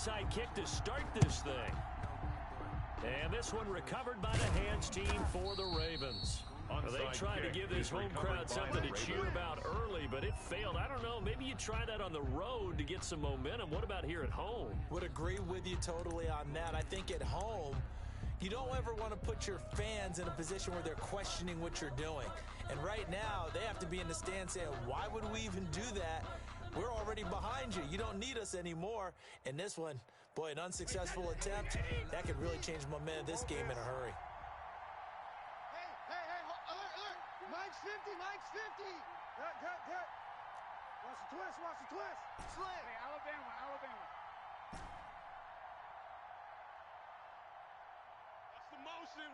onside kick to start this thing. And this one recovered by the hands team for the Ravens. They tried to give this home crowd something to cheer about early, but it failed. I don't know. Maybe you try that on the road to get some momentum. What about here at home? Would agree with you totally on that. I think at home, you don't ever want to put your fans in a position where they're questioning what you're doing. And right now, they have to be in the stand saying, why would we even do that? We're already behind you. You don't need us anymore. And this one, boy, an unsuccessful attempt, that could really change the momentum of this game in a hurry. Mike's 50, Mike's 50. Cut. Watch the twist. Slam. Hey, Alabama.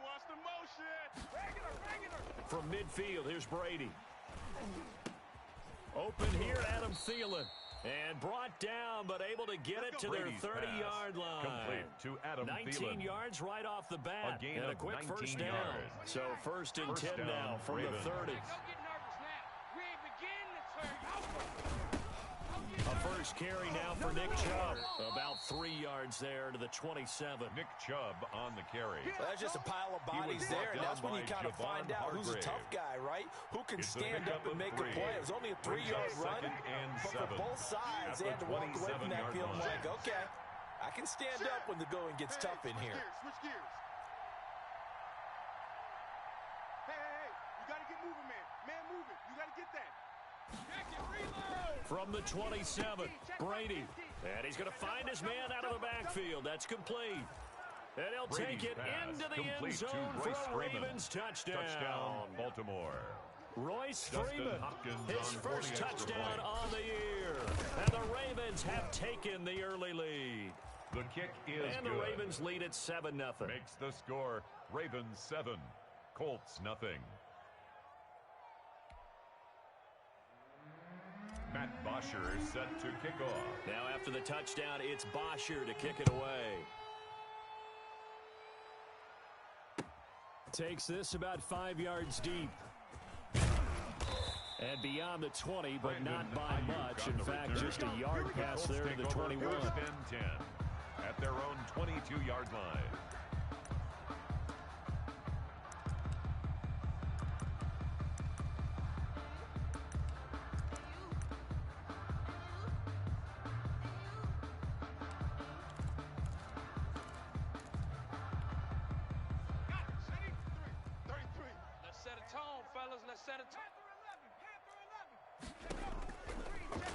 Watch the motion. Regular. From midfield, here's Brady. Open here, Adam Thielen. And brought down, but able to get it to their 30-yard line. Complete to Adam 19 yards right off the bat. And a quick first down. Yards. So first and 10 now from the 30. Don't get nervous now. We ain't beginning to turn. A first carry now for Nick Chubb. About 3 yards there to the 27. Nick Chubb on the carry. Well, that's just a pile of bodies there, and that's when you kind of find out who's a tough guy, right? Who can stand up and make a play. It was only a 3-yard run, but for both sides, they had to walk away from that feeling like, okay, I can stand up when the going gets tough in here. Switch gears. Hey, you got to get moving, man. Man moving. You got to get that. From the 27, Brady. And he's going to find his man out of the backfield. That's complete. And he'll take it into the end zone for a Ravens touchdown. Baltimore. Royce Freeman, his first touchdown on the year. And the Ravens have taken the early lead. The kick is and the Ravens lead at 7-0. Makes the score Ravens 7, Colts nothing. Matt Bosher set to kick off. Now after the touchdown, it's Bosher to kick it away. Takes this about 5 yards deep. And beyond the 20, but not by much. In fact, just a yard pass there to the 21. First and 10 at their own 22-yard line.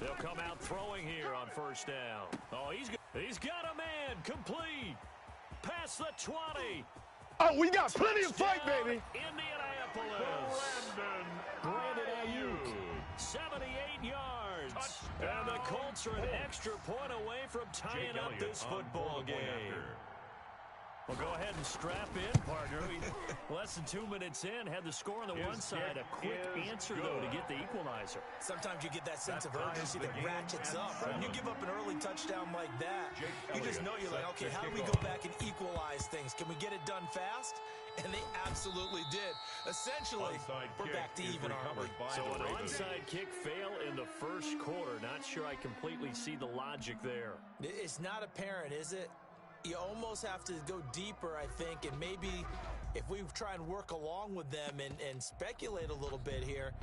They'll come out throwing here on first down. Oh, he's got a man. Complete. Past the 20. Oh, we got plenty of fight, baby. Indianapolis. Brandon Ayuk. 78 yards. Touchdown. And the Colts are an extra point away from tying up this football game. Well, go ahead and strap in, partner. Less than 2 minutes in, had the score on the one side. A quick answer, though, to get the equalizer. Sometimes you get that sense of urgency that ratchets up. When you give up an early touchdown like that, you just know you're like, okay, how do we go back and equalize things? Can we get it done fast? And they absolutely did. Essentially, we're back to even, aren't we? So an onside kick fail in the first quarter. Not sure I completely see the logic there. It's not apparent, is it? You almost have to go deeper, I think, and maybe if we try and work along with them and speculate a little bit here,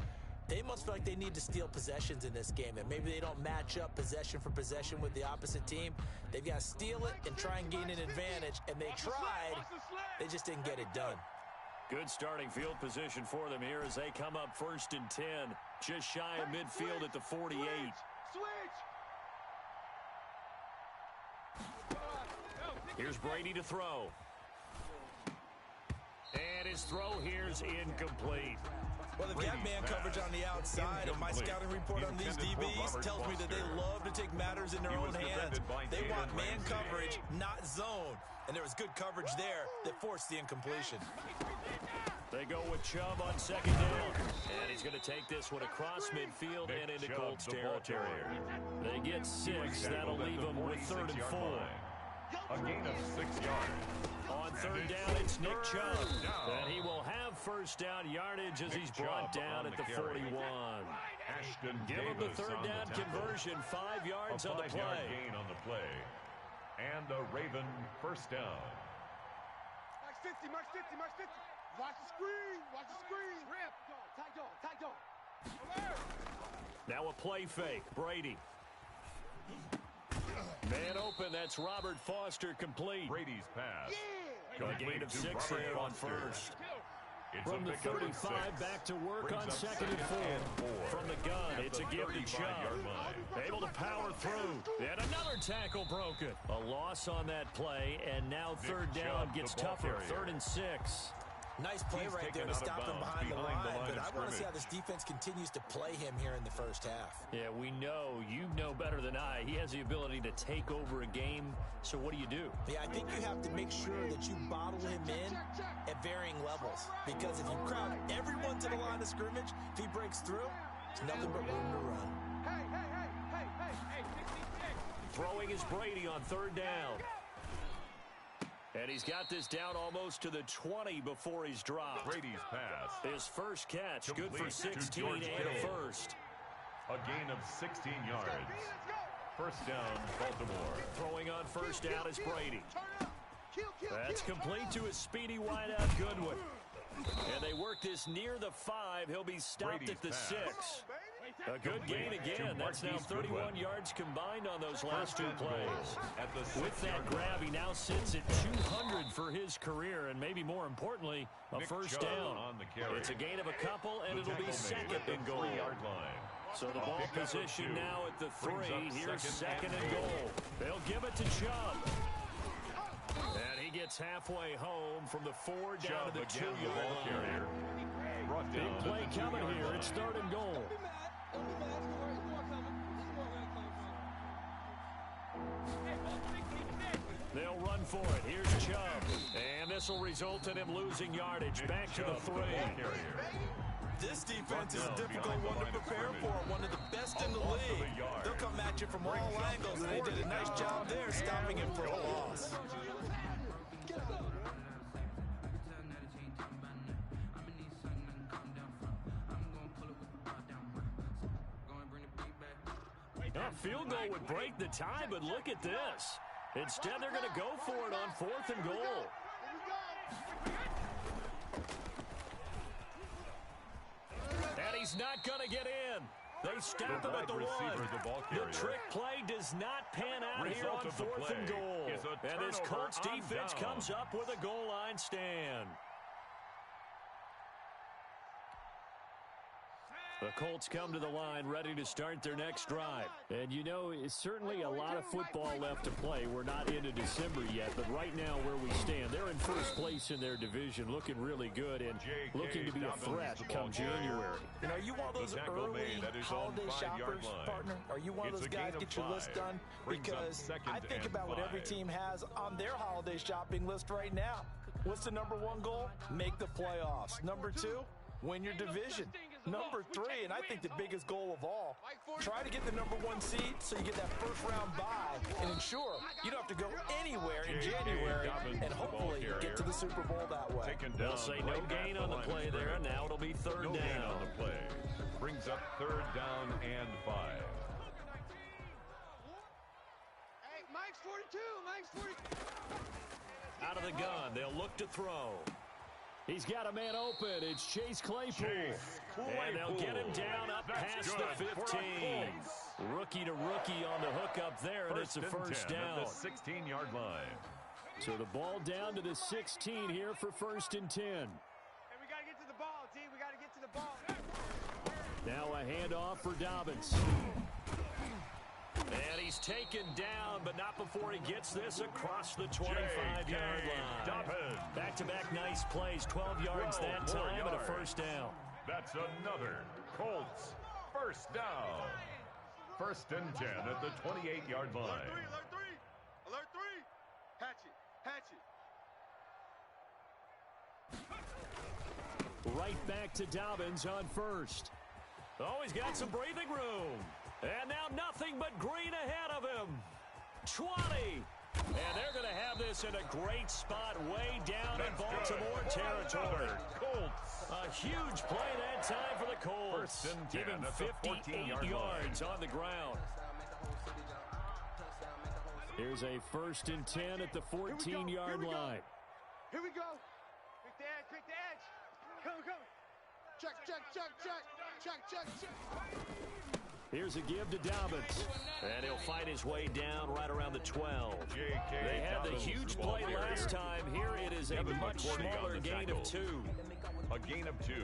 they must feel like they need to steal possessions in this game, and maybe they don't match up possession for possession with the opposite team. They've got to steal it and try and gain an advantage, and they tried. They just didn't get it done. Good starting field position for them here as they come up first and 10, just shy of midfield at the 48. Switch. Here's Brady to throw. And his throw here's incomplete. Well, they've got man coverage on the outside, and my scouting report on these DBs tells me that they love to take matters in their own hands. They want man coverage, not zone. And there was good coverage there that forced the incompletion. They go with Chubb on second down. And he's going to take this one across midfield and into Colts territory. They get 6. That'll leave them with 3rd and 4. A gain of 6 yards. On third down, it's Nick Chubb. And he will have first down yardage as he's brought down at the 41. Give him the third down conversion, 5 yards on the play. Gain on the play. And a Raven first down. Max 50, Max 50, Max 50. Watch the screen, watch the screen. Rip. Tight dog. Now a play fake. Brady. Man open. That's Robert Foster complete. Brady's pass. A gain of 6 there on first. From the 35, back to work on 2nd and 4. From the gun, it's a give to Chubb. Able to power through. And another tackle broken. A loss on that play, and now 3rd down gets tougher. 3rd and 6. Nice play right there to stop him behind the line, but I want to see how this defense continues to play him here in the first half. Yeah, we know. You know better than I. He has the ability to take over a game, so what do? Yeah, I think you have to make sure that you bottle him in at varying levels, because if you crowd everyone to the line of scrimmage, if he breaks through, it's nothing but room to run. Hey. Throwing is Brady on 3rd down. And he's got this down almost to the 20 before he's dropped. Brady's pass. His first catch, Complete good for 16 and a first. A gain of 16 yards. First down, Baltimore. Throwing on first down is Brady. That's complete to his speedy wideout Goodwin. And they work this near the 5. He'll be stopped Brady's at the pass. 6. A good gain again. That's now 31 yards combined on those last 2 plays. With that grab, he now sits at 200 for his career, and maybe more importantly, a first down. It's a gain of a couple, and it'll be 2nd and goal. So the ball position now at the 3. Here's 2nd and goal. They'll give it to Chubb. And he gets halfway home from the 4 down to the 2-yard line. Big play coming here. It's 3rd and goal. They'll run for it. Here's Chubb. And this will result in him losing yardage. Back to the 3. This defense is a difficult one to prepare for. One of the best in the league. They'll come at you from all angles, and they did a nice job there stopping him for a loss. A field goal would break the tie, but look at this. Instead, they're going to go for it on 4th and goal. And he's not going to get in. They stop him at the 1. The trick play does not pan out here on 4th and goal. And this Colts defense comes up with a goal line stand. The Colts come to the line ready to start their next drive. And you know, it's certainly a lot of football left to play. We're not into December yet, but right now where we stand, they're in first place in their division, looking really good and looking to be a threat come January. And are you one of those early holiday shoppers, partner? Are you one of those guys get your list done? Because I think about what every team has on their holiday shopping list right now. What's the number 1 goal? Make the playoffs. Number 2, win your division. Number 3, and I think the biggest goal of all, try to get the number 1 seed so you get that first-round bye and ensure you don't have to go anywhere in January and hopefully get to the Super Bowl that way. They'll say no gain on the play there. Now it'll be 3rd down. On the play. Brings up 3rd down and 5. Hey, Mike's 42. Out of the gun, they'll look to throw. He's got a man open. It's Chase Claypool. And they'll get him down up past the 15. Rookie to rookie on the hook up there, and it's a first down. At the 16-yard line. So the ball down to the 16 here for 1st and 10. Hey, we got to get to the ball, D. We got to get to the ball. Now a handoff for Dobbins. And he's taken down, but not before he gets this across the 25-yard line. Back-to-back nice plays, 12 yards that time, and a first down. That's another Colts first down. 1st and 10 at the 28-yard line. Alert 3. Hatch it. Right back to Dobbins on 1st. Oh, he's got some breathing room. And now nothing but green ahead of him. 20. And they're going to have this in a great spot way down in Baltimore territory. Colts. A huge play that time for the Colts. 1st and 10 Giving 58 yards on the ground. Here's a 1st and 10 at the 14-yard line. Here we go. Pick the edge, pick the edge. Come. Check. Here's a give to Dobbins. And he'll fight his way down right around the 12. They had the huge play last time. Here it is a much smaller gain of 2. A gain of 2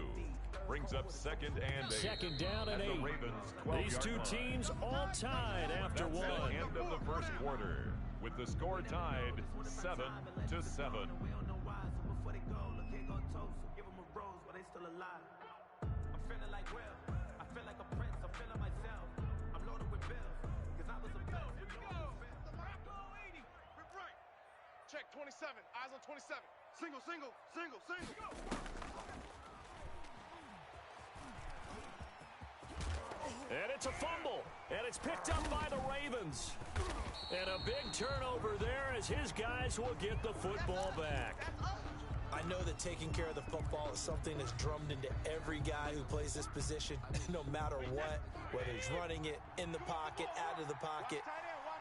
brings up 2nd and 8. 2nd down and 8. These two teams all tied after That's one. the end of the first quarter, with the score tied 7-7. Check 27. Eyes on 27. Single. And it's a fumble. And it's picked up by the Ravens. And a big turnover there as his guys will get the football back. I know that taking care of the football is something that's drummed into every guy who plays this position, no matter what, whether he's running it, in the pocket, out of the pocket.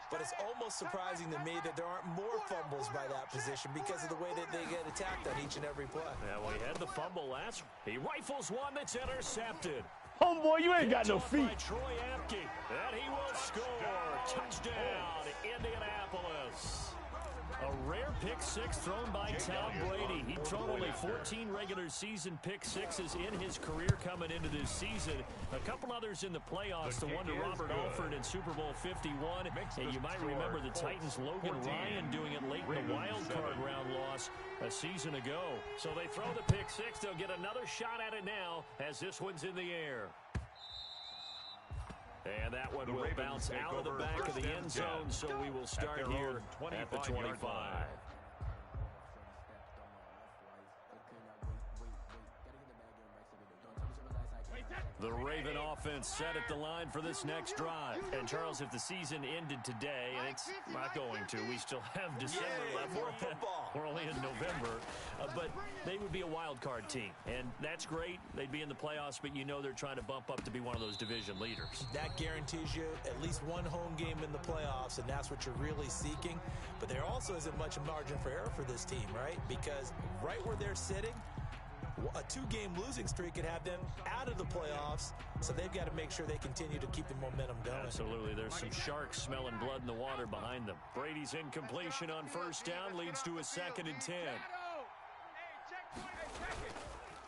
But it's almost surprising to me that there aren't more fumbles by that position because of the way that they get attacked on each and every play. Yeah, well, he had the fumble last. He rifles one that's intercepted. Homeboy, you ain't got no feet. By Troy Apke, and he will score. Touchdown, Indianapolis. A rare pick six thrown by Tom Brady. He'd thrown only 14 regular season pick sixes in his career coming into this season. A couple others in the playoffs, the one to Robert Alford in Super Bowl 51. And you might remember the Titans' Logan Ryan doing it late in the wild card round loss a season ago. So they throw the pick six. They'll get another shot at it now as this one's in the air. And that one will bounce out of the back of the end zone, so we will start here at the 25. The Raven offense set at the line for this next drive. And, Charles, if the season ended today, and it's not going to, we still have December left. More football. We're only in November. But they would be a wild card team. And that's great. They'd be in the playoffs, but you know they're trying to bump up to be one of those division leaders. That guarantees you at least one home game in the playoffs, and that's what you're really seeking. But there also isn't much margin for error for this team, right? Because right where they're sitting, a two-game losing streak could have them out of the playoffs, so they've got to make sure they continue to keep the momentum going. Absolutely. There's some sharks smelling blood in the water behind them. Brady's incompletion on 1st down leads to a 2nd and 10.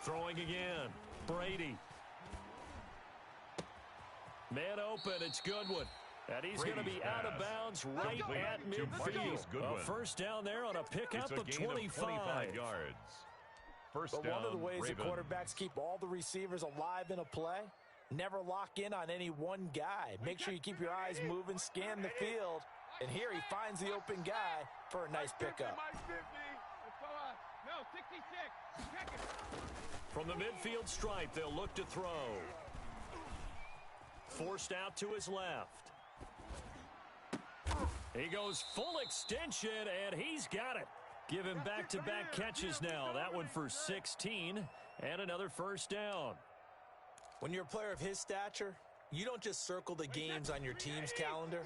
Throwing again. Brady. Man open. It's Goodwin. And he's going to be out of bounds right at midfield. A 1st down there on a pickup of 25 yards. But one of the ways the quarterbacks keep all the receivers alive in a play, never lock in on any one guy. Make sure you keep your eyes moving, scan the field, and here he finds the open guy for a nice pickup. From the midfield stripe, they'll look to throw. Forced out to his left. He goes full extension, and he's got it. Give him back-to-back catches now. That one for 16 and another 1st down. When you're a player of his stature, you don't just circle the games on your team's calendar.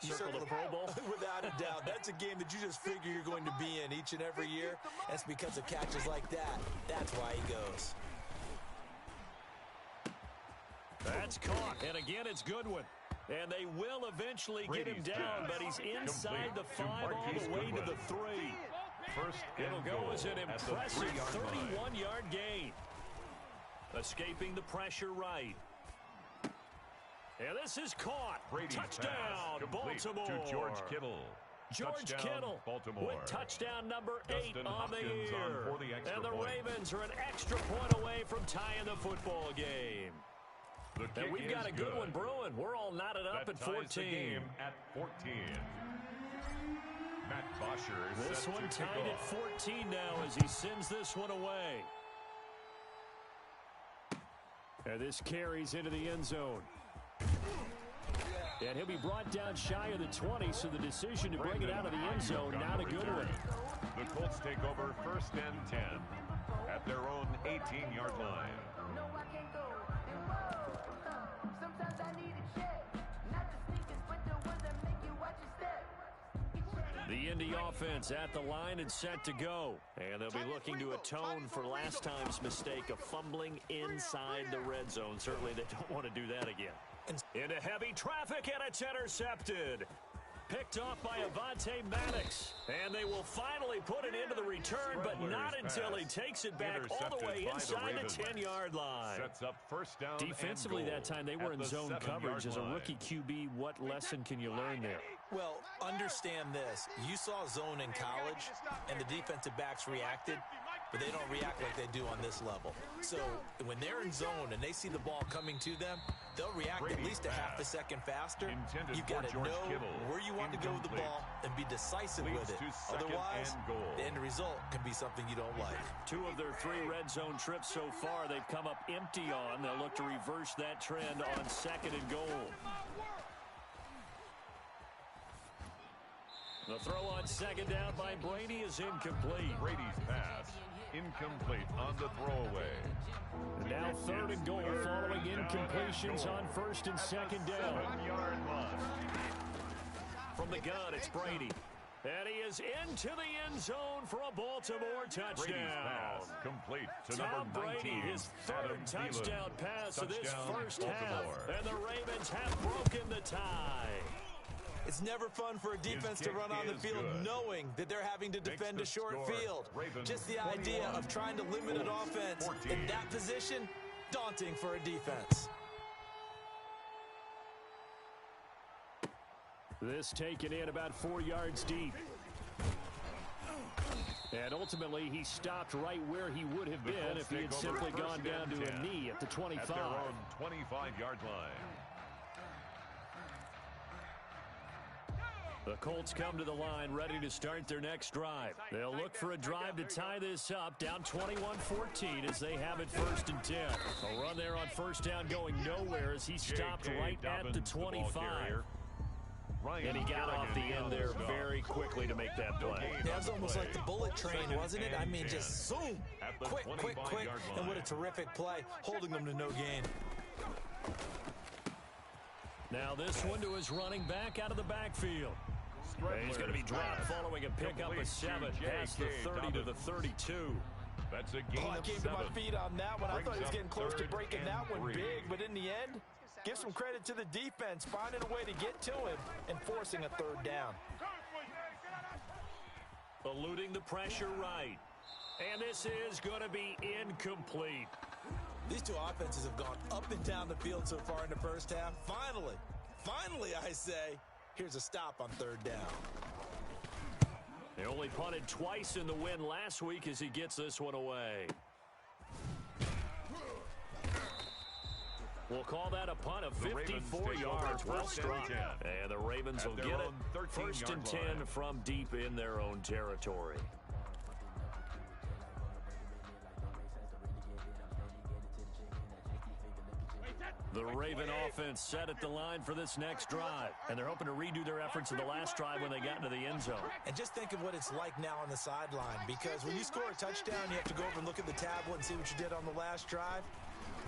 You circle the Pro Bowl? Without a doubt. That's a game that you just figure you're going to be in each and every year. That's because of catches like that. That's why he goes. That's caught. And again, it's Goodwin. And they will eventually get him down, but he's inside the 5 all the way to the 3. It'll go as an impressive 31-yard gain. Escaping the pressure right. And this is caught. Touchdown, Baltimore. To George Kittle. George Kittle Baltimore. with touchdown number 8 Dustin on the Hopkins year. on for the extra And the point. Ravens are an extra point away from tying the football game. And we've got a good one brewing. We're all knotted up That at ties 14. the game at 14. Matt Bosher This set one to kick tied at off. 14 now as he sends this one away. And this carries into the end zone. And he'll be brought down shy of the 20, so the decision to bring it out of the end zone, not a good one. The Colts take over 1st and 10 at their own 18-yard line. The Indy offense at the line and set to go. And they'll be looking to atone for last time's mistake of fumbling inside the red zone. Certainly they don't want to do that again. Into heavy traffic, and it's intercepted. Picked off by Avonte Maddox. And they will finally put it into the return, but not until he takes it back all the way inside the 10-yard line. Sets up first down. Defensively that time, they were in zone coverage. As a rookie QB, what lesson can you learn there? Well, understand this. You saw zone in college, and the defensive backs reacted, but they don't react like they do on this level. So when they're in zone and they see the ball coming to them, they'll react at least a half a second faster. You've got to know where you want to go with the ball and be decisive with it. Otherwise, the end result can be something you don't like. 2 of their 3 red zone trips so far, they've come up empty on. They'll look to reverse that trend on 2nd and goal. The throw on 2nd down by Brady is incomplete. Brady's pass incomplete on the throwaway. And now 3rd and goal following incompletions on 1st and 2nd down. 7-yard line. From the gun, it's Brady. And he is into the end zone for a Baltimore touchdown. Brady's pass complete to Tom number 19. Brady, his 3rd touchdown pass of this first half. Baltimore. And the Ravens have broken the tie. It's never fun for a defense to run on the field knowing that they're having to defend a short field. Just the idea of trying to limit an offense in that position, daunting for a defense. This taken in about 4 yards deep. And ultimately, he stopped right where he would have been if he had simply gone down to a knee at the 25. At their own 25-yard line. The Colts come to the line ready to start their next drive. They'll look for a drive to tie this up, down 21-14 as they have it 1st and 10. A run there on 1st down going nowhere as he stopped right at the 25. And he got off the end there very quickly to make that play. That was almost like the bullet train, wasn't it? I mean, just zoom, quick, and what a terrific play, holding them to no gain. Now this one to his running back out of the backfield. He's going to be dropped following a pickup of 7 past the 30 to the 32. That's a gain I came to my feet on that one. I thought he was getting close to breaking that one big, but in the end, give some credit to the defense, finding a way to get to him and forcing a 3rd down. Eluding the pressure right. And this is going to be incomplete. These 2 offenses have gone up and down the field so far in the first half. Finally, I say, here's a stop on 3rd down. They only punted twice in the win last week as he gets this one away. We'll call that a punt of 54 yards. Well struck. And the Ravens will get it 1st and 10 from deep in their own territory. The Raven offense set at the line for this next drive. And they're hoping to redo their efforts in the last drive when they got into the end zone. And just think of what it's like now on the sideline, because when you score a touchdown, you have to go over and look at the tablet and see what you did on the last drive.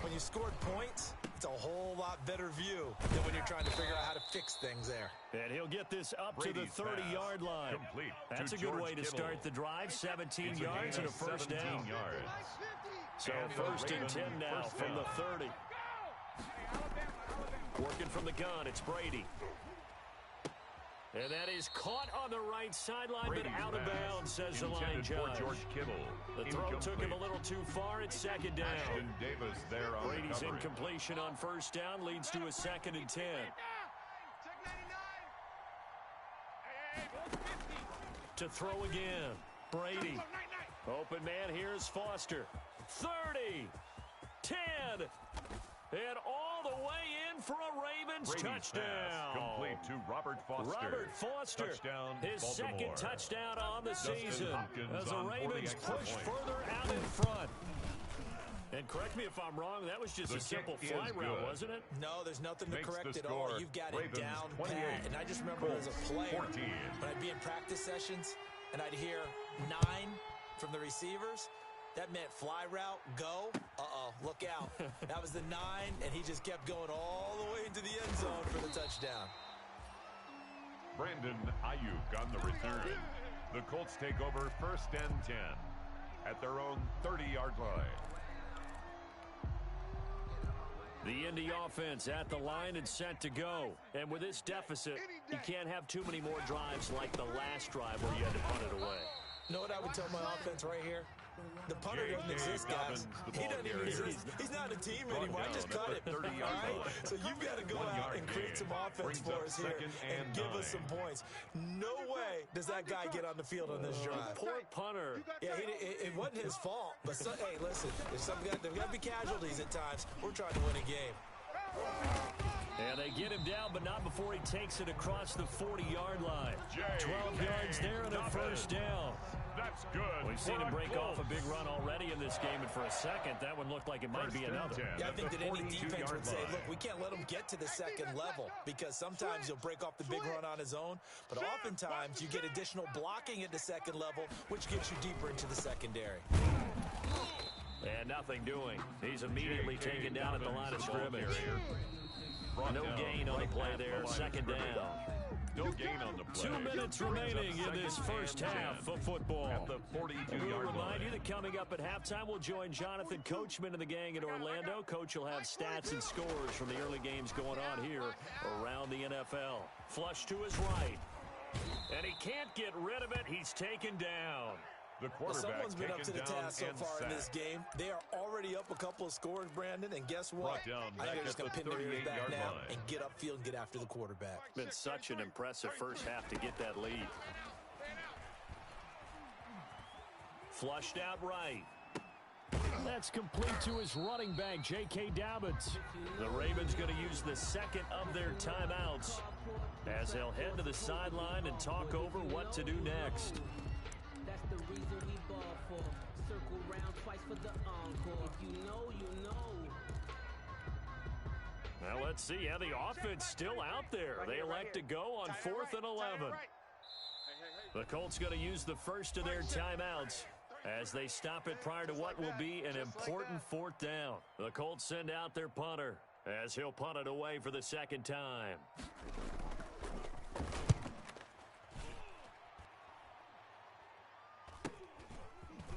When you scored points, it's a whole lot better view than when you're trying to figure out how to fix things there. And he'll get this up to the 30-yard line. That's a good way to start the drive. 17 yards and a first down. So 1st and 10 now from the 30. Working from the gun, it's Brady. And that is caught on the right sideline, but out of bounds, says the line judge. The throw took him a little too far. It's 2nd down. Brady's incompletion on 1st down leads to a 2nd and 10. To throw again. Brady. Open man, here's Foster. 30. 10. And all the way in for a Ravens touchdown. Complete to Robert Foster. Touchdown, his Baltimore. 2nd touchdown on the season as the Ravens push further out in front. And correct me if I'm wrong, that was just a simple fly route, wasn't it? No, there's nothing to correct at all. You've got it down pat. And I just remember as a player, when I'd be in practice sessions and I'd hear 9 from the receivers, that meant fly route, go. Uh-oh, look out. That was the 9, and he just kept going all the way into the end zone for the touchdown. Brandon Ayuk on the return. The Colts take over 1st and 10 at their own 30-yard line. The Indy offense at the line and set to go. And with this deficit, you can't have too many more drives like the last drive where you had to punt it away. You know what I would tell my offense right here? The punter doesn't exist, guys. He doesn't even exist. He's not a team anymore. I just cut it. All right? So you've got to go out and create some offense for us here and give us some points. No way does that guy get on the field on this drive. Poor punter. Yeah, it wasn't his fault. But, hey, listen, there's got to be casualties at times. We're trying to win a game. And they get him down, but not before he takes it across the 40-yard line. 12 yards there and a first down. That's good. We've seen him break off a big run already in this game, and for a second, that one looked like it might be another. Yeah, I think that any defense would say, look, we can't let him get to the second level because sometimes he'll break off the big run on his own, but oftentimes you get additional blocking at the second level, which gets you deeper into the secondary. And nothing doing. He's immediately taken down at the line of scrimmage. No gain on the play there. Second down. No gain on the play. 2 minutes remaining in this first half of football. At the 42-yard We'll remind line. you that coming up at halftime, we'll join Jonathan Coachman and the gang in Orlando. Coach will have stats and scores from the early games going on here around the NFL. Flush to his right. And he can't get rid of it. He's taken down. The quarterback Someone's been up to the task so far in this sacked. game. They are already up a couple of scores, Brandon, and guess what? Brought down I think back they're just at going to the pin their ears back 38-yard now line. and get upfield and get after the quarterback. Been such an impressive first half to get that lead. Flushed out right. That's complete to his running back, J.K. Dobbins. The Ravens going to use the second of their timeouts as they'll head to the sideline and talk over what to do next. That's the reason we ball for. Circle round twice for the encore. If you know, you know. Now let's see how the offense still out there. They elect to go on 4th and 11. The Colts going to use the first of their timeouts as they stop it prior to what will be an important 4th down. The Colts send out their punter as he'll punt it away for the second time.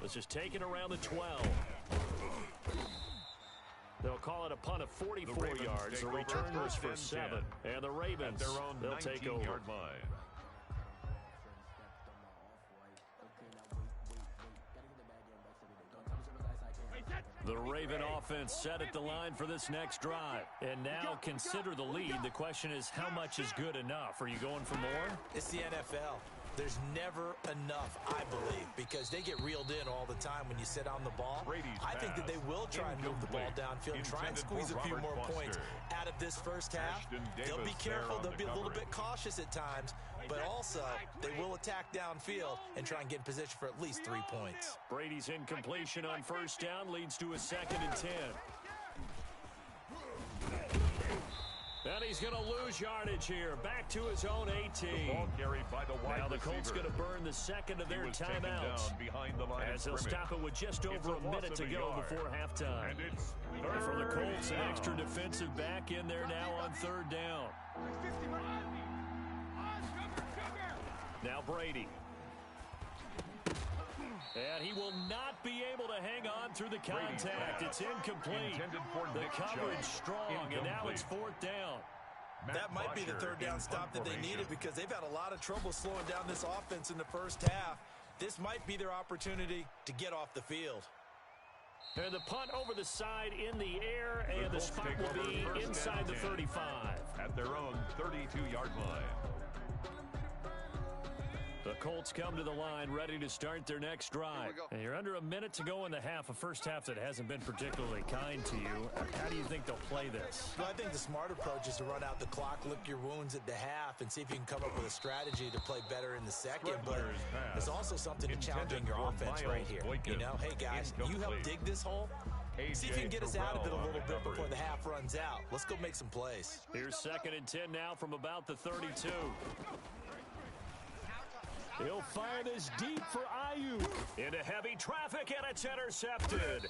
This is taken around the 12. They'll call it a punt of 44 yards. The return was for 7. And the Ravens, they'll take over. Line. The Raven offense set at the line for this next drive. And now consider the lead. The question is, how much is good enough? Are you going for more? It's the NFL. There's never enough, I believe, because they get reeled in all the time when you sit on the ball. I think that they will try and move the ball downfield and try and squeeze a few more points out of this first half. They'll be careful. They'll be a little bit cautious at times, but also they will attack downfield and try and get in position for at least 3 points. Brady's incompletion on first down leads to a 2nd and 10. And he's going to lose yardage here. Back to his own 18. Ball carried by the wide now the Colts going to burn the second of their timeouts. Behind the line as they'll stop it with just over a minute to go before halftime. And it's And for the Colts, an extra defensive back in there now on 3rd down. Now Brady. And he will not be able to hang on through the contact. It's incomplete. The coverage strong, and now it's 4th down. That might be the 3rd down stop that they needed because they've had a lot of trouble slowing down this offense in the first half. This might be their opportunity to get off the field. And the punt over the side in the air, and the spot will be inside the 35. At their own 32-yard line. The Colts come to the line ready to start their next drive. And you're under a minute to go in the half, a first half that hasn't been particularly kind to you. How do you think they'll play this? Well, I think the smart approach is to run out the clock, lick your wounds at the half, and see if you can come up with a strategy to play better in the second. But there's also something to challenging your offense right here. You know, hey, guys, you help dig this hole. See if you can get us out of it a little bit before the half runs out. Let's go make some plays. Here's 2nd and 10 now from about the 32. He'll fire this deep for Ayuk. Into heavy traffic, and it's intercepted.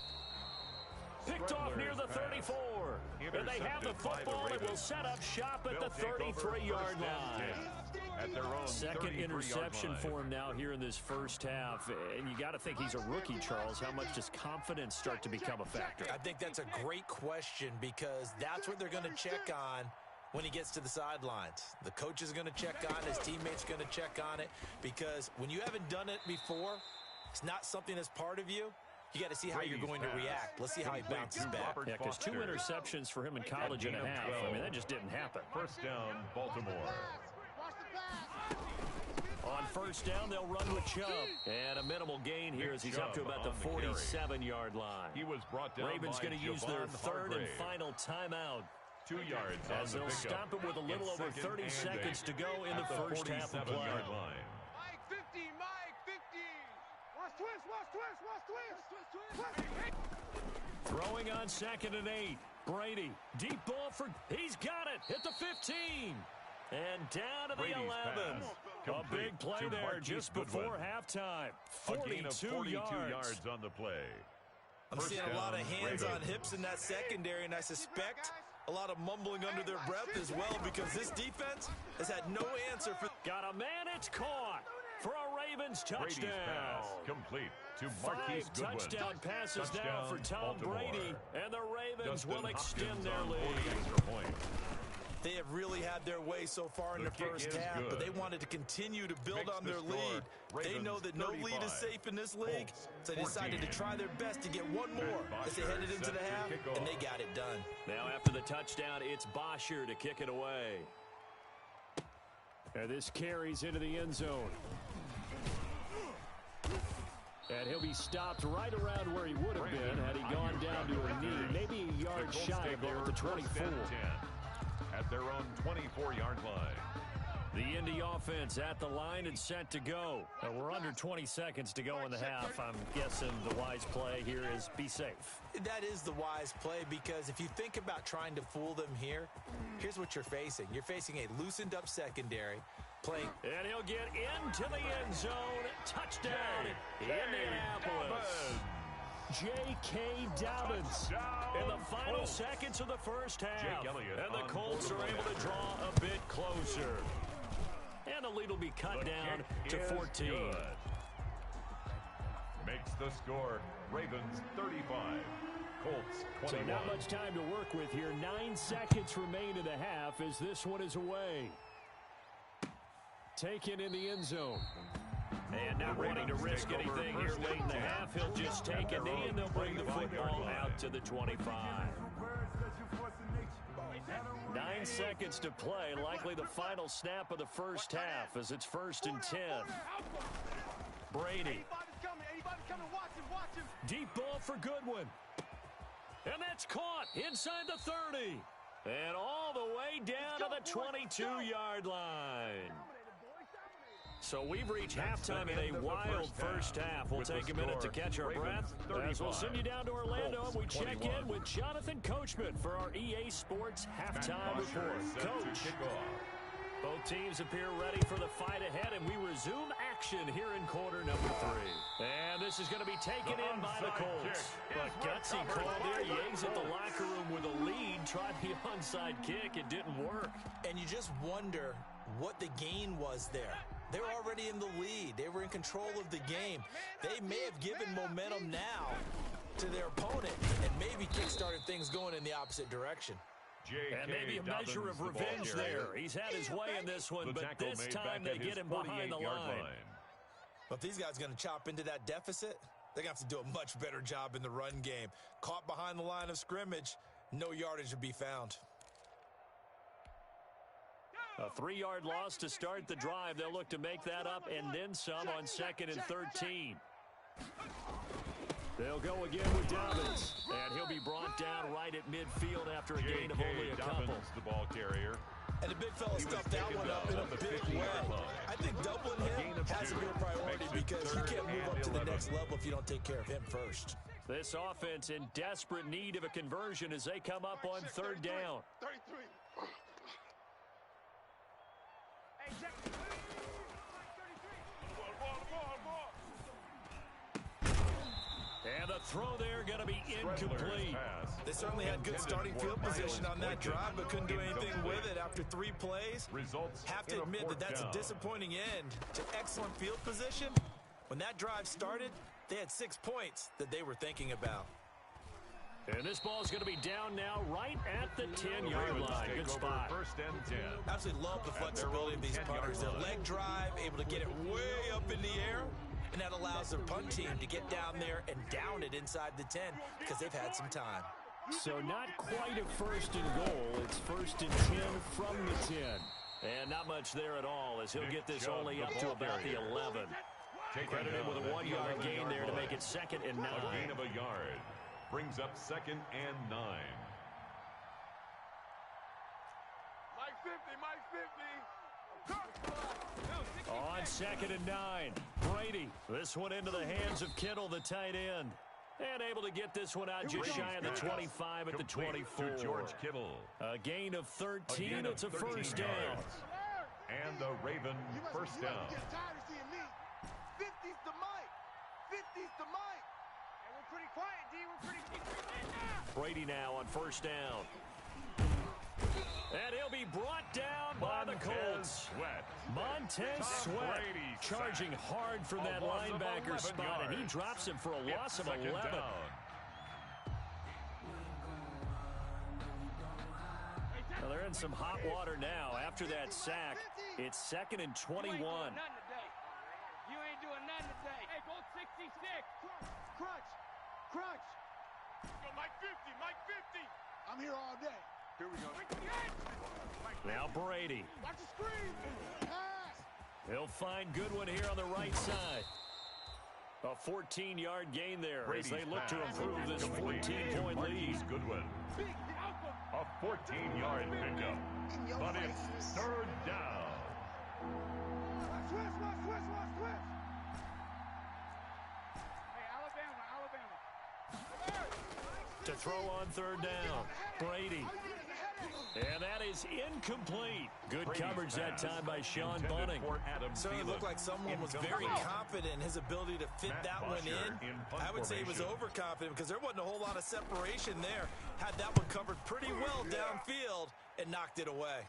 Picked off near the 34. And they have the football and will set up shop at the 33-yard line. at their own Second 33-yard interception line. for him now here in this first half. And you got to think he's a rookie, Charles. How much does confidence start to become a factor? I think that's a great question because that's what they're going to check on when he gets to the sidelines. The coach is going to check on it. His teammates are going to check on it because when you haven't done it before, it's not something that's part of you. You got to see how you're going to react. Let's see how he bounces back. Yeah, because 2 interceptions for him in college and a half. I mean, that just didn't happen. First down, Baltimore. On first down, they'll run with Chubb. And a minimal gain here as he's up to about the 47-yard line. He was brought down. Ravens going to use their third and final timeout. 2 yards as they'll stop it with a little over 30 seconds to go in the first half of play. Mike 50, Mike 50. Watch twist. Throwing on 2nd and 8. Brady, deep ball for, he's got it at the 15. And down to the 11. A big play there just before halftime. 42 yards on the play. I'm seeing a lot of hands on hips in that secondary, and I suspect a lot of mumbling under their breath as well because this defense has had no answer for. Got a man, it's caught for a Ravens touchdown. Pass complete to Marquise 5 touchdown passes now for Tom Brady, and the Ravens will extend their lead. They have really had their way so far in the first half, but they wanted to continue to build on their lead. They know that no lead is safe in this league, so they decided to try their best to get one more as they headed into the half, and they got it done. Now after the touchdown, it's Bosher to kick it away. And this carries into the end zone. And he'll be stopped right around where he would have been had he gone down to a knee, maybe a yard shy of there at the 24. At their own 24-yard line. The Indy offense at the line and set to go. We're under 20 seconds to go in the half. I'm guessing the wise play here is be safe. That is the wise play because if you think about trying to fool them here, here's what you're facing. You're facing a loosened up secondary playing. And he'll get into the end zone. Touchdown, Indianapolis. J.K. Dobbins in the final seconds of the first half. And the Colts are able to draw a bit closer. And the lead will be cut down to 14. Makes the score Ravens 35, Colts 21. So not much time to work with here. 9 seconds remain in the half as this one is away. Taken in the end zone. And not wanting to risk anything here late in the half, he'll just take a knee and they'll bring the football out to the 25. 9 seconds to play, likely the final snap of the first half as it's 1st and 10. Brady. Deep ball for Goodwin. And that's caught inside the 30. And all the way down to the 22-yard line. So we've reached halftime in a wild first half. We'll take a minute to catch our breath as we'll send you down to Orlando and we check in with Jonathan Coachman for our EA Sports Halftime Report. Coach, both teams appear ready for the fight ahead, and we resume action here in quarter number 3. And this is going to be taken in by the Colts. But gutsy call there. Yates at the locker room with a lead. Tried the onside kick. It didn't work. And you just wonder what the gain was there. They're already in the lead. They were in control of the game. They may have given momentum now to their opponent and maybe kick-started things going in the opposite direction. And maybe a measure of revenge there. He's had his way in this one, but this time they get him behind the line. But if these guys are going to chop into that deficit, they're going to have to do a much better job in the run game. Caught behind the line of scrimmage, no yardage to be found. A 3-yard loss to start the drive. They'll look to make that up and then some on 2nd and 13. They'll go again with Dobbins. And he'll be brought down right at midfield after a gain of only a couple. The ball carrier. And the big fella stuffed that one up in a big way. I think doubling him has to be a priority because you can't move up to the next level if you don't take care of him first. This offense in desperate need of a conversion as they come up on 3rd down. 33. And the throw there going to be incomplete. They certainly had good starting field position on that drive, but couldn't do anything with it after 3 plays. Have to admit that that's a disappointing end to excellent field position. When that drive started, they had 6 points that they were thinking about. And this ball is going to be down now right at the 10-yard line. Good spot. First and 10. Absolutely love the flexibility of these punters. Their leg drive, able to get it way up in the air, and that allows their punt team to get down there and down it inside the 10 because they've had some time. So not quite a first and goal. It's first and 10 from the 10. And not much there at all as he'll get this only up to about the 11. Credited with a 1-yard gain there to make it 2nd and 9. A gain of a yard. Brings up 2nd and 9. Mike 50, Mike 50. On 2nd and 9. Brady. This one into the hands of Kittle, the tight end. And able to get this one out just shy of the 25 at the 24. To George Kittle. A gain of 13. It's a first down. And the Raven first down. You get tired of seeing me. 50's the Mike. 50's the Mike. And we're pretty quiet, D. We're pretty Brady now on first down. And he'll be brought down by the Colts. Montez Sweat charging hard from that linebacker spot, and he drops him for a loss of 11. Well, they're in some hot water now after that sack. It's 2nd and 21. You ain't doing nothing today. Hey, go 66. Crunch. Go Mike 50, Mike 50. I'm here all day. Here we go. Now Brady. Watch the screen. Pass. He'll find Goodwin here on the right side. A 14-yard gain there as they look to improve this 14-point lead. Goodwin. A 14-yard pickup. But it's 3rd down. Switch. Hey, Alabama. To throw on 3rd down. Brady. And that is incomplete. Good coverage that time by Sean Bunting. Certainly looked like someone was very confident in his ability to fit that one in. I would say he was overconfident because there wasn't a whole lot of separation there. Had that one covered pretty well downfield and knocked it away.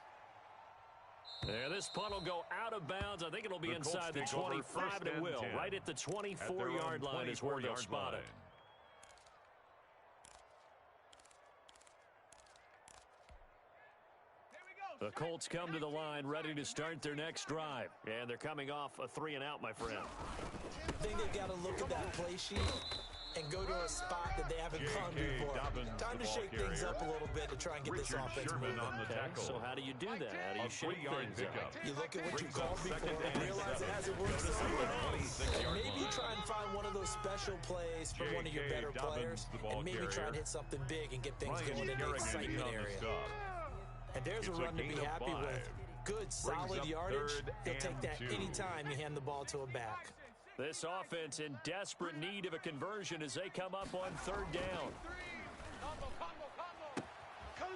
Yeah, this punt will go out of bounds. I think it'll be inside the 25, and it will. Right at the 24-yard line is where they'll spot it. The Colts come to the line ready to start their next drive. And they're coming off a 3-and-out, my friend. I think they've got to look at that play sheet and go to a spot that they haven't gone before. Time to shake things up a little bit to try and get this offense moving. Okay, so how do you do that? How do you shake things up? You look at what you called before and realize it hasn't worked somewhere else. And maybe you try and find one of those special plays from one of your better players and maybe try and hit something big and get things going in the excitement area. And there's a run to be happy with. Good, solid yardage. They'll take that anytime you hand the ball to a back. This offense in desperate need of a conversion as they come up on 3rd down.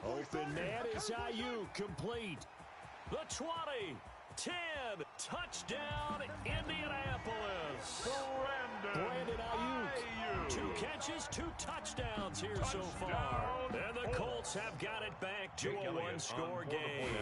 Open man is Ayuk, complete. The 20, 10, touchdown, Indianapolis. Brandon Ayuk, 2 catches, 2 touchdowns here so far. And the Colts have got it back to a 1-score game.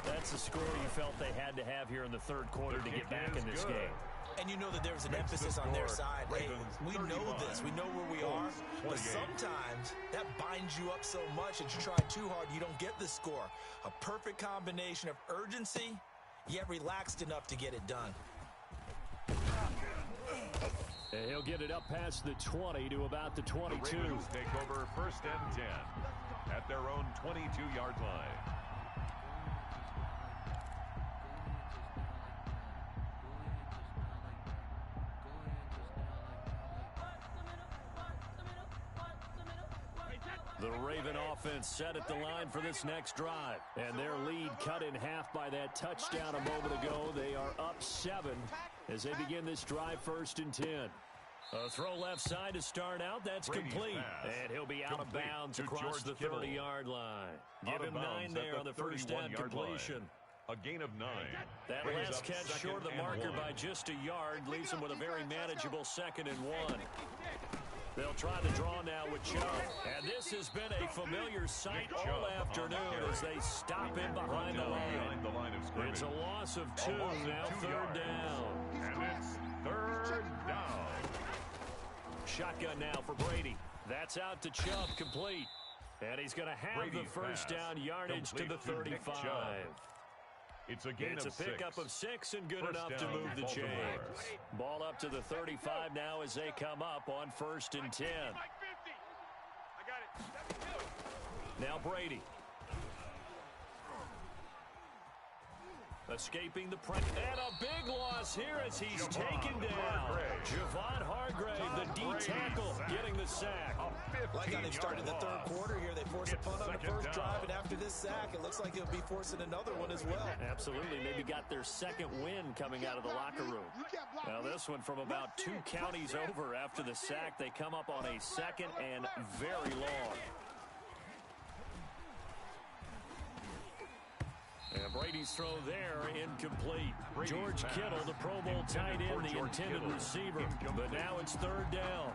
That's the score you felt they had to have here in the 3rd quarter to get back in this game. And you know that there was an emphasis on their side. Hey, we know this. We know where we are. But sometimes that binds you up so much that you try too hard, you don't get the score. A perfect combination of urgency, yet relaxed enough to get it done. And he'll get it up past the 20 to about the 22. The Ravens take over 1st and 10 at their own 22-yard line. The Raven offense set at the line for this next drive. And their lead cut in half by that touchdown a moment ago. They are up 7 as they begin this drive 1st and 10. A throw left side to start out. That's complete. And he'll be out of bounds across the 30-yard line. Give him 9 there on the first down completion. A gain of 9. That last catch short of the marker by just a yard leaves them with a very manageable 2nd and 1. They'll try to draw now with Chubb. And this has been a familiar sight all afternoon as they stop him behind the line. It's a loss of 2, now 3rd down. And it's 3rd down. Shotgun now for Brady. That's out to Chubb, complete. And he's going to have Brady's the first pass, down yardage to the complete to Nick 35. Chubb. It's a gain It's of a pickup 6. of 6 and good First enough to down, move the Baltimore. chains. Ball up to the 35 now as they come up on 1st and 10. Now Brady. Escaping the pressure. And a big loss here as he's taken down. Javon Hargrave, the D tackle, getting the sack. Like how they started the 3rd quarter here. They force a punt on the first drive, and after this sack, it looks like they'll be forcing another one as well. Absolutely. Maybe got their 2nd win coming out of the locker room. Now this one from about 2 counties over after the sack. They come up on a 2nd and very long. And Brady's throw there, incomplete. George Kittle, the Pro Bowl tight end, the intended receiver. But now it's 3rd down.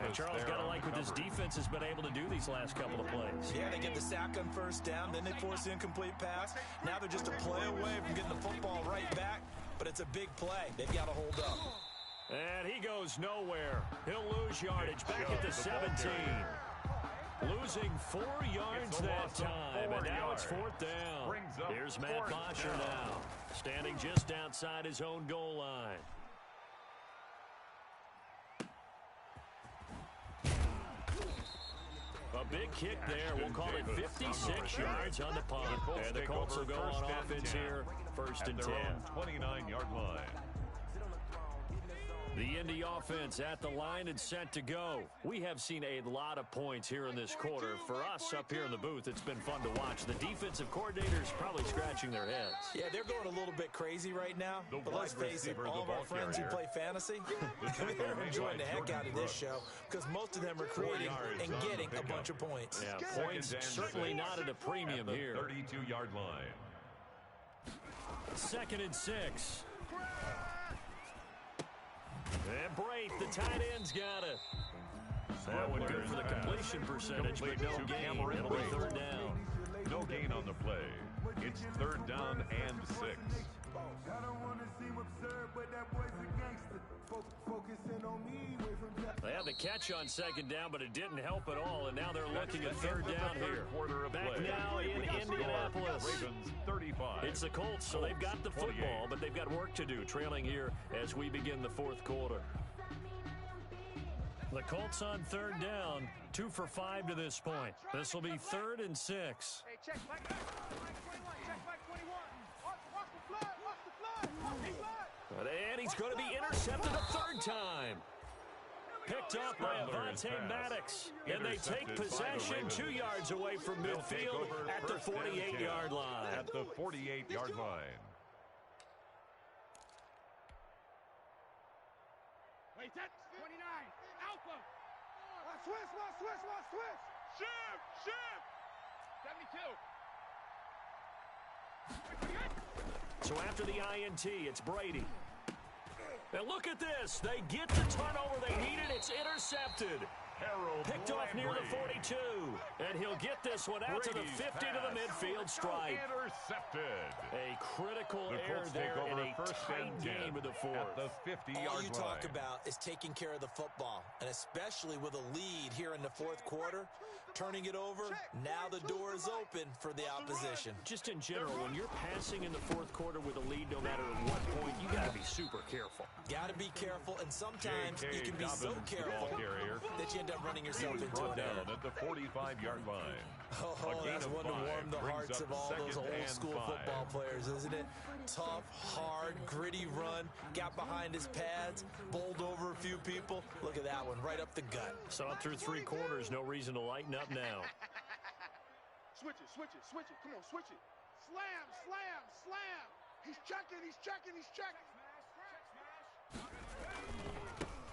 And Charles, got to like what this defense has been able to do these last couple of plays. Yeah, they get the sack on 1st down, then they force the incomplete pass. Now they're just a play away from getting the football right back, but it's a big play. They've got to hold up. And he goes nowhere. He'll lose yardage back at the 17. Losing 4 yards that time, and now it's 4th down. Here's Matt Bosher now, standing just outside his own goal line. A big kick there. We'll call it 56 yards on the punt. And the Colts will go on offense here, 1st and 10. 29-yard line. The Indy offense at the line and set to go. We have seen a lot of points here in this quarter. For us up here in the booth, it's been fun to watch. The defensive coordinators probably scratching their heads. Yeah, they're going a little bit crazy right now. But let's face it, all of our friends who play fantasy, they're enjoying the heck out of this show because most of them are creating and getting a bunch of points. Yeah, points certainly not at a premium here. 32-yard line. 2nd and 6. And Brate, the tight end's got it. That one good for the completion percentage, but no gain. It'll be 3rd down. No gain on the play. It's 3rd down and 6. They had the catch on 2nd down, but it didn't help at all, and now they're looking at 3rd down here. Back now in Indianapolis. Ravens 35. It's the Colts, so they've got the football, but they've got work to do, trailing here as we begin the 4th quarter. The Colts on 3rd down, 2 for 5 to this point. This will be 3rd and 6. Hey, check back 21. Check back 21. Watch the flood. Watch the flood. And he's going to be intercepted a 3rd time. Picked up by Avonte Maddox. And they take possession 2 yards away from midfield at the 48-yard line. At the 48-yard line. Wait, that's 29. Alpha. Switch. Shift. 72. So after the INT, it's Brady. And look at this. They get the turnover they needed. It's intercepted. Picked off near the 42. And he'll get this one out to the 50 to the midfield stripe. Intercepted. A critical error there in a tight game of the 4th. At the 50-yard line. All you talk about is taking care of the football, and especially with a lead here in the 4th quarter, turning it over, now the door is open for the opposition. Just in general, when you're passing in the 4th quarter with a lead, no matter at what point, you got to be super careful. Got to be careful, and sometimes you can be so careful that you end up running yourself into an error. Down at the 45-yard line. Oh, that's one to warm the hearts of all those old-school football players, isn't it? Tough, hard, gritty run, got behind his pads, bowled over a few people. Look at that one, right up the gut. Saw it through 3 quarters, no reason to lighten up now. Switch it. Come on, switch it. Slam. He's checking.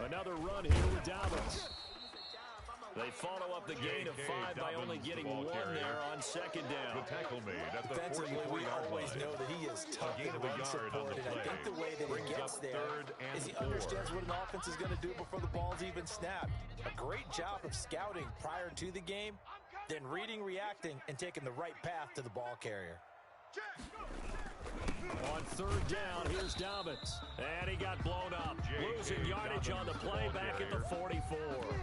Another run here with Dallas. They follow up the gain of 5 by only getting 1 there on second down. The tackle made at the Defensively, we 44-yard always line. know that he is tough and run supported. I think the way that he gets there is he understands what an offense is going to do before the ball's even snapped. A great job of scouting prior to the game, then reading, reacting, and taking the right path to the ball carrier. On third down, here's Dobbins. And he got blown up. Losing yardage on the play back at the 44.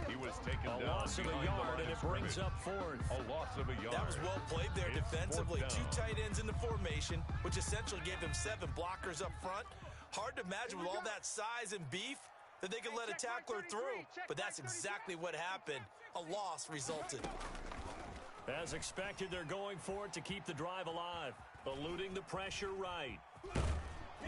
He was taken down. A loss of a yard, and it brings up fourth. A loss of a yard. That was well played there It's defensively. fourth down. 2 tight ends in the formation, which essentially gave them 7 blockers up front. Hard to imagine with all that size and beef that they could let a tackler through, but that's exactly what happened. A loss resulted. As expected, they're going for it to keep the drive alive. Eluding the pressure right.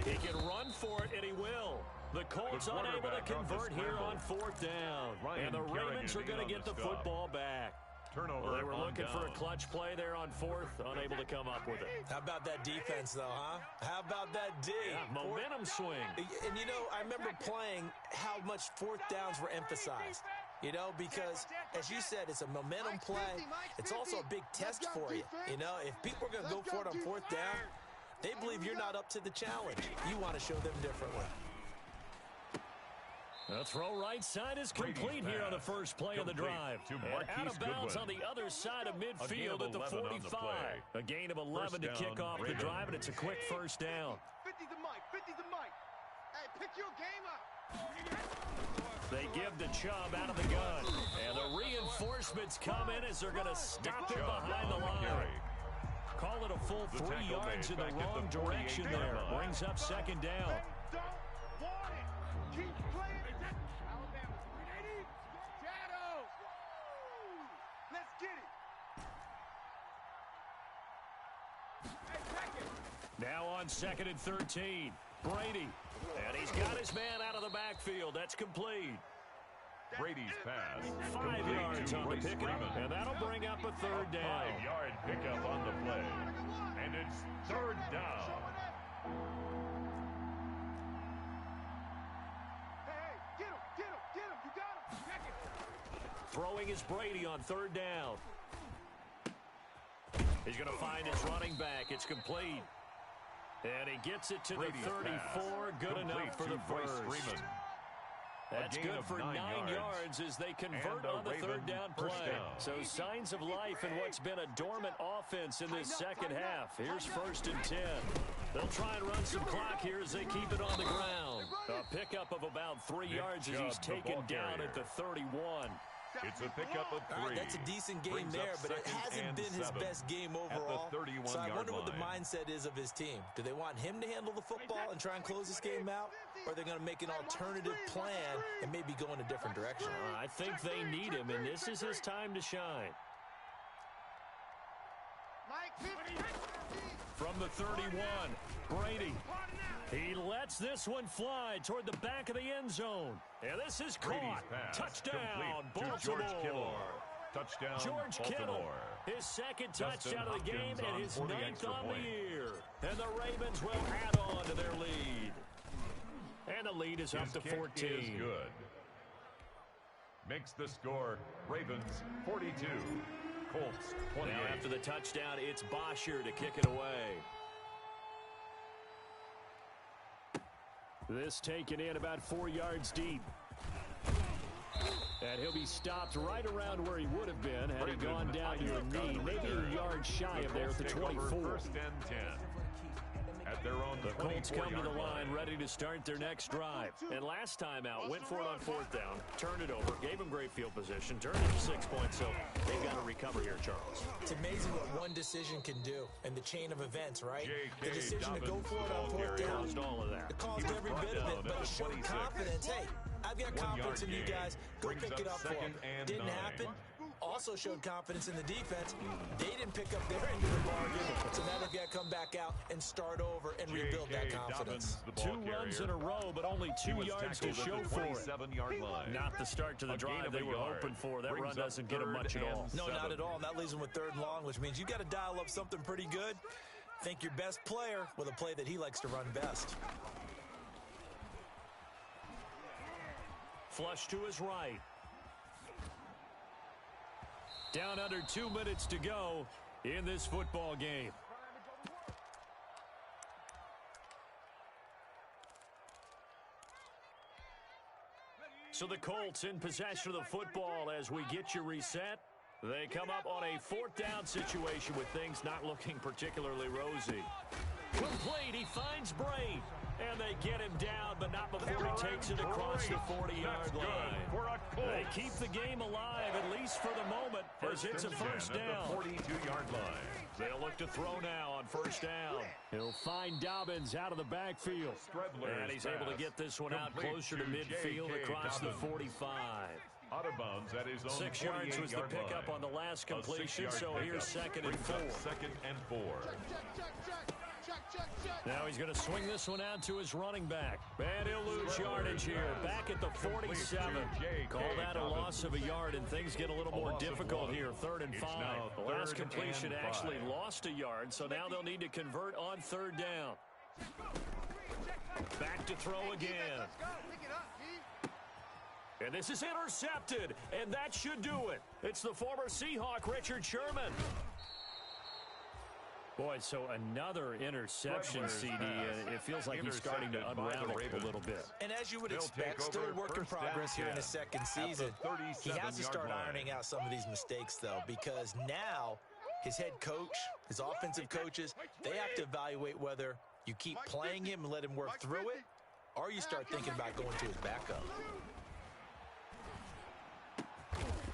He can run for it, and he will. The Colts unable to convert here on fourth down. And the Ravens are going to get the football back. Turnover. Well, they were looking for a down. clutch play there on fourth, unable to come up with it. How about that defense, though, huh? How about that D? Yeah, momentum swing. And, you know, I remember playing how much fourth downs were emphasized. You know, because, as you said, it's a momentum play. It's also a big test for you. You know, if people are going to go for it on fourth down, they believe you're not up to the challenge. You want to show them differently. The throw right side is complete here on the first play of the drive. And out of bounds on the other side of midfield at the 45. A gain of 11 to kick off the drive, and it's a quick first down. 50's the mic. 50's the mic. Hey, pick your game up. They give to Chubb out of the gun. And the reinforcements come in as they're going to stop him behind the line. Call it a full 3 yards in the wrong direction there. Brings up second down. Don't want it. Keep playing it. Alabama, 380. Shadows. Woo. Let's get it. Hey, pack it. Now on second and 13. Brady. And he's got his man out of the backfield. That's complete. Brady's pass. 5 yards on the pickup, and that'll bring up a third down. 5-yard pickup on the play. And it's third down. Hey, get him. You got him. Pack it. Throwing is Brady on third down. He's going to find his running back. It's complete. And he gets it to Brady's the 34. pass. Good Complete enough for to the Bryce first. Freeman. That's gain good of for 9 9 yards as they convert And on the third Ravens down first play. down. So signs of life in what's been a dormant offense in this second half. Here's first and 10. They'll try and run some clock here as they keep it on the ground. A pickup of about 3 yards as he's Chubb, the taken ball down carrier. at the 31. It's a pickup of 3. All right, that's a decent game Brings there, up but it second hasn't and been his 7 best game at the overall. 31 So I wonder what the line. mindset is of his team. Do they want him to handle the football and try and close this game out? Or are they going to make an alternative plan and maybe go in a different direction? I think they need him, and this is his time to shine. Mike, 50. From the 31, Brady. He lets this one fly toward the back of the end zone. And this is Brady's caught. pass. Touchdown, Complete to George Kittle. Baltimore. Touchdown, George Kittle, Baltimore. his second Justin touchdown of the game Hopkins on and his for the 9th extra on point. the year. And the Ravens will add on to their lead. And the lead is up His to kick 14. is good. Makes the score Ravens 42, Colts 28. Now after the touchdown, it's Bosher to kick it away. This taken in about 4 yards deep. And he'll be stopped right around where he would have been had he gone down to a knee, maybe a yard shy of there at the 24. First and 10. At their own The Colts come to the 24-yard line ready to start their next drive. And last time out, went for it on fourth down, turned it over, gave him great field position, turned it to 6 points, so they've got to recover here, Charles. It's amazing what one decision can do in the chain of events, right? J.K. The decision to go Dobbins, for it on ball fourth carrier. down. Caused all of that. It caused every bit of it, but it showed 26. confidence. Hey, I've got 1 confidence yard in you gain. guys. Go Brings pick up it up for them. second and Didn't 9. happen. Also showed confidence in the defense. They didn't pick up their end of the bargain, so now they've got to come back out and start over and rebuild that confidence. Dobbins, the ball 2 runs carrier. in a row, but only 2 He was yards to tackled show at the for it. 27-yard line. Not the start to the A gain drive of they a were yard. hoping for. That Brings run up doesn't get them much at third all. and No, not 7. at all. And that leaves them with third and long, which means you got to dial up something pretty good. Think your best player with a play that he likes to run best. Flush to his right. Down under 2 minutes to go in this football game. So the Colts in possession of the football as we get you reset. They come up on a 4th down situation with things not looking particularly rosy. Complete, he finds Bray. And they get him down, but not before he takes it across the 40-yard line. They keep the game alive, at least for the moment, as it's a first down. At the 42-yard line. They'll look to throw now on first down. He'll find Dobbins out of the backfield. And he's able to get this one out closer to midfield across the 45. Out of bounds at his own 6 yards was the pickup on the last completion, so here's 2nd and 4. 2nd and 4. Now he's going to swing this one out to his running back. And he'll lose yardage here. Back at the 47. Call that a loss of a yard, and things get a little more difficult here. 3rd and 5. The last completion actually lost a yard, so now they'll need to convert on 3rd down. Back to throw again. And this is intercepted, and that should do it. It's the former Seahawk, Richard Sherman. Boy, so another interception, CD. It feels like he's starting to unravel a little bit. And as you would expect, still a work in progress here in his second season. He has to start ironing out some of these mistakes, though, because now his head coach, his offensive coaches, they have to evaluate whether you keep playing him and let him work through it, or you start thinking about going to his backup.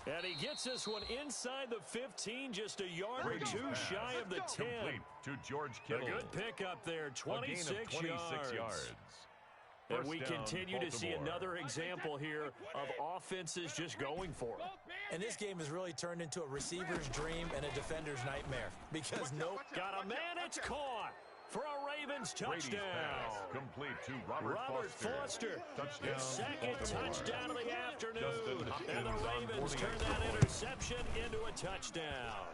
And he gets this one inside the 15, just a yard or two shy of the 10. To George Kittle. A good pickup there, 26 yards. And we continue to see another example here of offenses just going for it. And this game has really turned into a receiver's dream and a defender's nightmare. Because got a man, it's caught for a Ravens touchdown. Complete to Robert Foster. Touchdown. His 2nd touchdown of the afternoon. And the Ravens turn that yards. interception into a touchdown.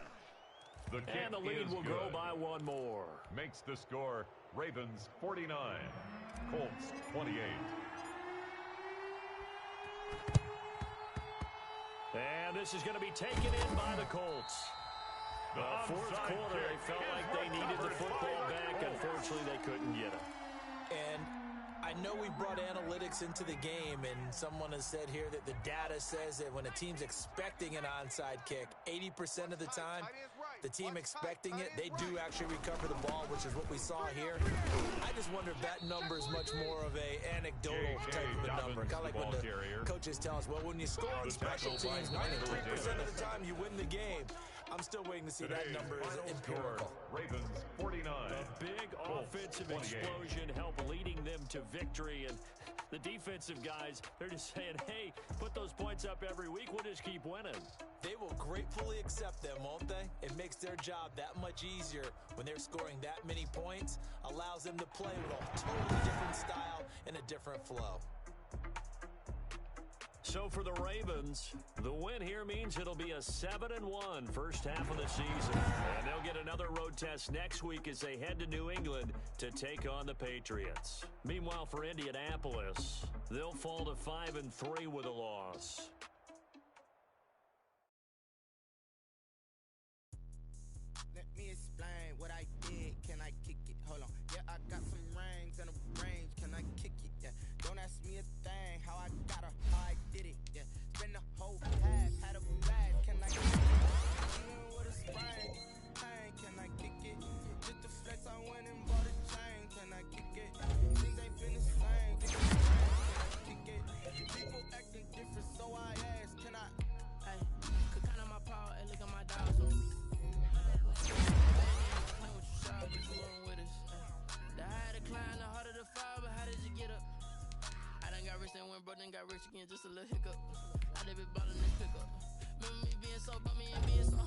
And the lead will grow by 1 more. Makes the score Ravens 49, Colts 28. And this is going to be taken in by the Colts. The 4th quarter, they felt like they needed the football back. Unfortunately, they couldn't get it. And I know we brought analytics into the game, and someone has said here that the data says that when a team's expecting an onside kick, 80% of the time, the team expecting it, they do actually recover the ball, which is what we saw here. I just wonder if that number is much more of a anecdotal type of a number. Kind of like when the coaches tell us, well, when you score on special teams, 93% of the time you win the game. I'm still waiting to see that number is empirical. Ravens 49. A big offensive explosion helped leading them to victory. And the defensive guys, they're just saying, hey, put those points up every week. We'll just keep winning. They will gratefully accept them, won't they? It makes their job that much easier when they're scoring that many points. Allows them to play with a totally different style and a different flow. So for the Ravens, the win here means it'll be a 7-1 first half of the season. And they'll get another road test next week as they head to New England to take on the Patriots. Meanwhile, for Indianapolis, they'll fall to 5-3 with a loss. Let me explain what I did. Can I kick it? Hold on. Yeah, I got some rings and a range. Can I kick it? Yeah. Don't ask me a thing. How I got her, how I did it. Yeah. Spend the whole half, had a bag. Can I kick it? Even with a sprain. Hey, can I kick it? Just the flex, I went and bought a chain. Can I kick it? Things ain't been the same. Can I kick it? People acting different, so I asked, can I? Hey, could count on my power and look at my dial. So the higher the climb, the harder the fall, but how did you get up? I done got rich and went broke, then got rich again, just a little hiccup. I did be ballin' this pickup. Remember me being so bummy and being so